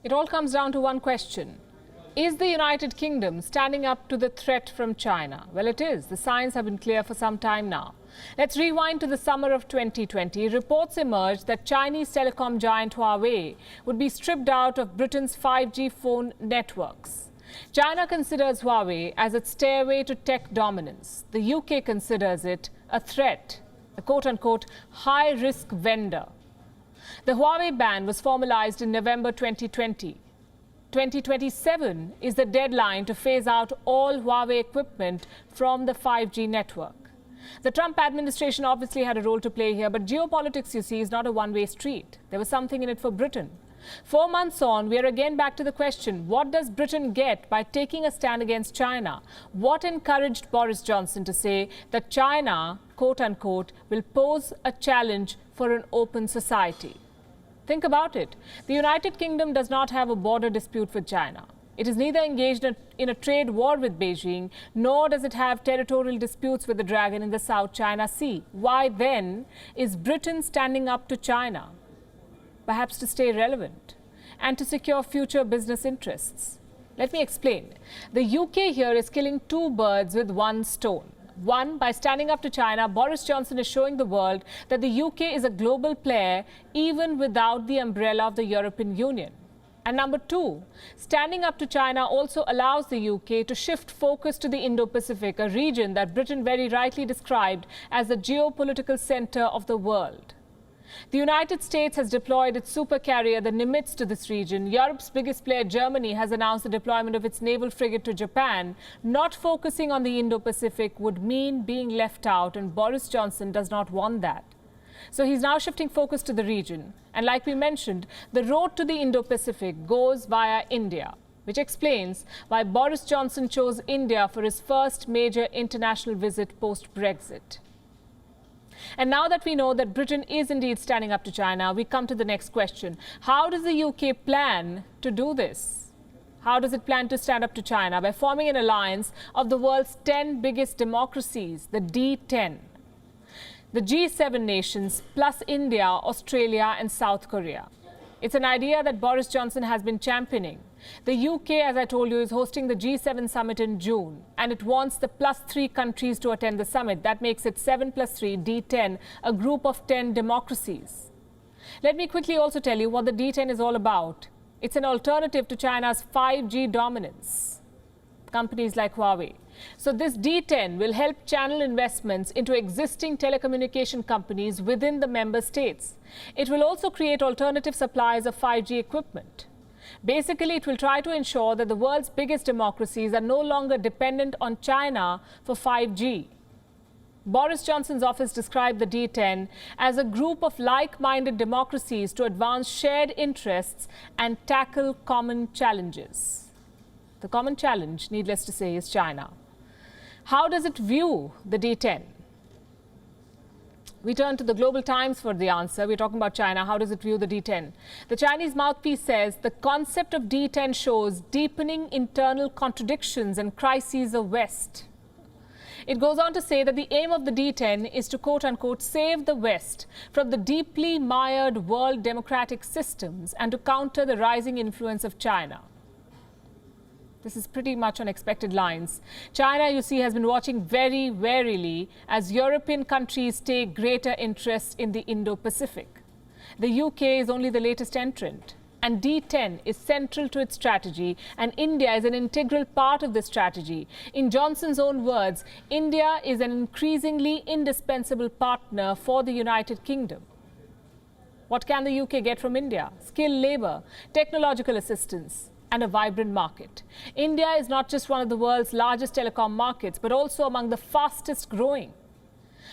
It all comes down to one question. Is the United Kingdom standing up to the threat from China? Well, it is. The signs have been clear for some time now. Let's rewind to the summer of 2020. Reports emerged that Chinese telecom giant Huawei would be stripped out of Britain's 5G phone networks. China considers Huawei as its stairway to tech dominance. The UK considers it a threat, a quote-unquote high-risk vendor. The Huawei ban was formalized in November 2020. 2027 is the deadline to phase out all Huawei equipment from the 5G network. The Trump administration obviously had a role to play here, but geopolitics, you see, is not a one-way street. There was something in it for Britain. 4 months on, we are again back to the question, what does Britain get by taking a stand against China? What encouraged Boris Johnson to say that China, quote-unquote, will pose a challenge for an open society? Think about it. The United Kingdom does not have a border dispute with China. It is neither engaged in a trade war with Beijing, nor does it have territorial disputes with the dragon in the South China Sea. Why then is Britain standing up to China? Perhaps to stay relevant and to secure future business interests. Let me explain. The UK here is killing two birds with one stone. One, by standing up to China, Boris Johnson is showing the world that the UK is a global player even without the umbrella of the European Union. And number two, standing up to China also allows the UK to shift focus to the Indo-Pacific, a region that Britain very rightly described as the geopolitical center of the world. The United States has deployed its supercarrier, the Nimitz, to this region. Europe's biggest player, Germany, has announced the deployment of its naval frigate to Japan. Not focusing on the Indo-Pacific would mean being left out, and Boris Johnson does not want that. So he's now shifting focus to the region. And like we mentioned, the road to the Indo-Pacific goes via India, which explains why Boris Johnson chose India for his first major international visit post-Brexit. And now that we know that Britain is indeed standing up to China, we come to the next question. How does the UK plan to do this? How does it plan to stand up to China? By forming an alliance of the world's 10 biggest democracies, the D10. The G7 nations plus India, Australia and South Korea. It's an idea that Boris Johnson has been championing. The UK, as I told you, is hosting the G7 summit in June, and it wants the +3 countries to attend the summit. That makes it 7 + 3, D10, a group of 10 democracies. Let me quickly also tell you what the D10 is all about. It's an alternative to China's 5G dominance. Companies like Huawei. So this D10 will help channel investments into existing telecommunication companies within the member states. It will also create alternative supplies of 5G equipment. Basically, it will try to ensure that the world's biggest democracies are no longer dependent on China for 5G. Boris Johnson's office described the D10 as a group of like-minded democracies to advance shared interests and tackle common challenges. The common challenge, needless to say, is China. How does it view the D10? We turn to the Global Times for the answer. We're talking about China. How does it view the D10? The Chinese mouthpiece says the concept of D10 shows deepening internal contradictions and crises of West. It goes on to say that the aim of the D10 is to, quote-unquote, save the West from the deeply mired world democratic systems and to counter the rising influence of China. This is pretty much on expected lines. China, you see, has been watching very warily as European countries take greater interest in the Indo-Pacific. The UK is only the latest entrant, and D10 is central to its strategy, and India is an integral part of this strategy. In Johnson's own words, India is an increasingly indispensable partner for the United Kingdom. What can the UK get from India? Skilled labour, technological assistance, and a vibrant market. India is not just one of the world's largest telecom markets, but also among the fastest growing.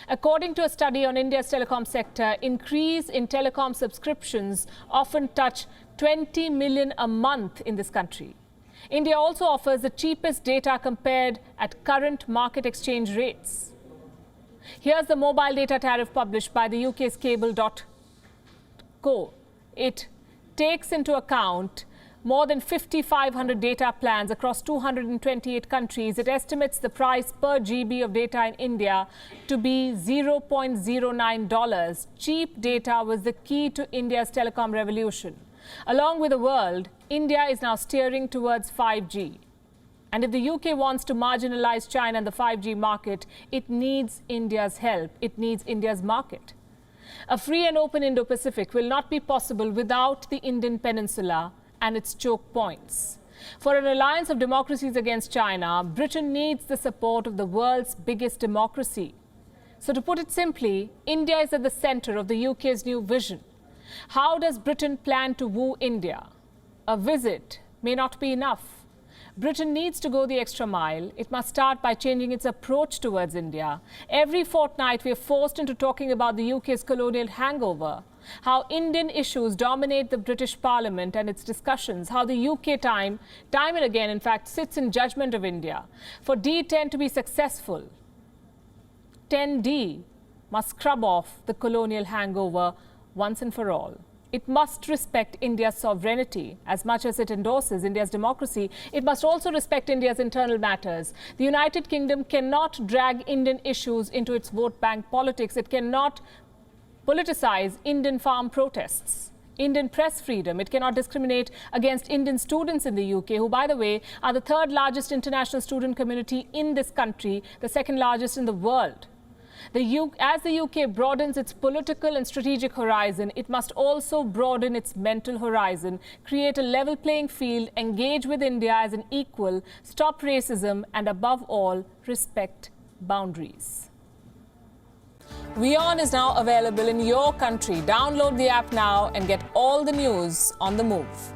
According to a study on India's telecom sector, increase in telecom subscriptions often touch 20 million a month in this country. India also offers the cheapest data compared at current market exchange rates. Here's the mobile data tariff published by the UK's cable.co. It takes into account more than 5,500 data plans across 228 countries. It estimates the price per GB of data in India to be $0.09. Cheap data was the key to India's telecom revolution. Along with the world, India is now steering towards 5G. And if the UK wants to marginalise China in the 5G market, it needs India's help. It needs India's market. A free and open Indo-Pacific will not be possible without the Indian peninsula and its choke points. For an alliance of democracies against China, Britain needs the support of the world's biggest democracy. So to put it simply, India is at the centre of the UK's new vision. How does Britain plan to woo India? A visit may not be enough. Britain needs to go the extra mile. It must start by changing its approach towards India. Every fortnight, we are forced into talking about the UK's colonial hangover, how Indian issues dominate the British Parliament and its discussions, how the UK time and again, in fact, sits in judgment of India. For D10 to be successful, 10D must scrub off the colonial hangover once and for all. It must respect India's sovereignty as much as it endorses India's democracy. It must also respect India's internal matters. The United Kingdom cannot drag Indian issues into its vote bank politics. It cannot politicize Indian farm protests, Indian press freedom. It cannot discriminate against Indian students in the UK, who, by the way, are the third largest international student community in this country, the second largest in the world. As the UK broadens its political and strategic horizon, it must also broaden its mental horizon, create a level playing field, engage with India as an equal, stop racism, and above all, respect boundaries. WION is now available in your country. Download the app now and get all the news on the move.